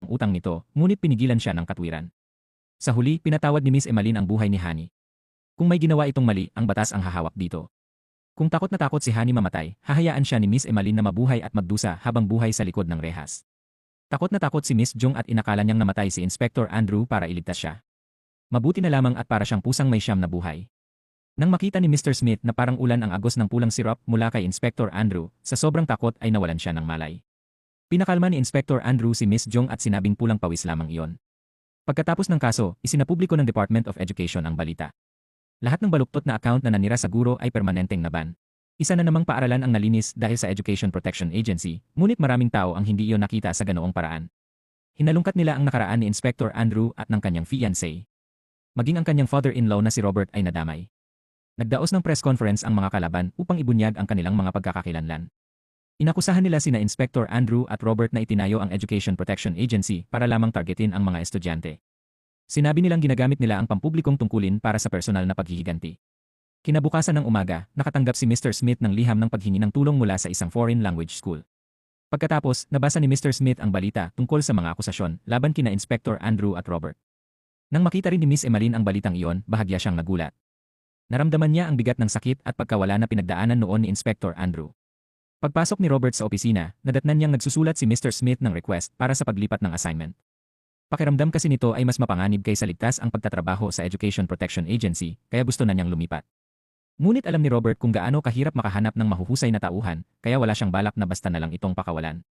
utang nito, ngunit pinigilan siya ng katwiran. Sa huli, pinatawad ni Miss Emalin ang buhay ni Honey. Kung may ginawa itong mali, ang batas ang hahawak dito. Kung takot na takot si Honey mamatay, hahayaan siya ni Miss Emalin na mabuhay at magdusa habang buhay sa likod ng rehas. Takot na takot si Miss Jung at inakala niyang namatay si Inspector Andrew para iligtas siya. Mabuti na lamang at para siyang pusang may siyam na buhay. Nang makita ni Mr. Smith na parang ulan ang agos ng pulang sirop mula kay Inspector Andrew, sa sobrang takot ay nawalan siya ng malay. Pinakalma ni Inspector Andrew si Miss Jung at sinabing pulang pawis lamang iyon. Pagkatapos ng kaso, isinapubliko ng Department of Education ang balita. Lahat ng baluktot na account na nanira sa guro ay permanenteng naban. Isa na namang paaralan ang nalinis dahil sa Education Protection Agency, ngunit maraming tao ang hindi iyon nakita sa ganoong paraan. Hinalungkat nila ang nakaraan ni Inspector Andrew at ng kanyang fiancé. Maging ang kanyang father-in-law na si Robert ay nadamay. Nagdaos ng press conference ang mga kalaban upang ibunyag ang kanilang mga pagkakakilanlan. Inakusahan nila sina Inspector Andrew at Robert na itinayo ang Education Protection Agency para lamang targetin ang mga estudyante. Sinabi nilang ginagamit nila ang pampublikong tungkulin para sa personal na paghihiganti. Kinabukasan ng umaga, nakatanggap si Mr. Smith ng liham ng paghingi ng tulong mula sa isang foreign language school. Pagkatapos, nabasa ni Mr. Smith ang balita tungkol sa mga akusasyon laban kina Inspector Andrew at Robert. Nang makita rin ni Miss Emalin ang balitang iyon, bahagya siyang nagulat. Naramdaman niya ang bigat ng sakit at pagkawala na pinagdaanan noon ni Inspector Andrew. Pagpasok ni Robert sa opisina, nadatnan niyang nagsusulat si Mr. Smith ng request para sa paglipat ng assignment. Pakiramdam kasi nito ay mas mapanganib kaysa ligtas ang pagtatrabaho sa Education Protection Agency, kaya gusto na niyang lumipat. Ngunit alam ni Robert kung gaano kahirap makahanap ng mahuhusay na tauhan, kaya wala siyang balak na basta na lang itong pakawalan.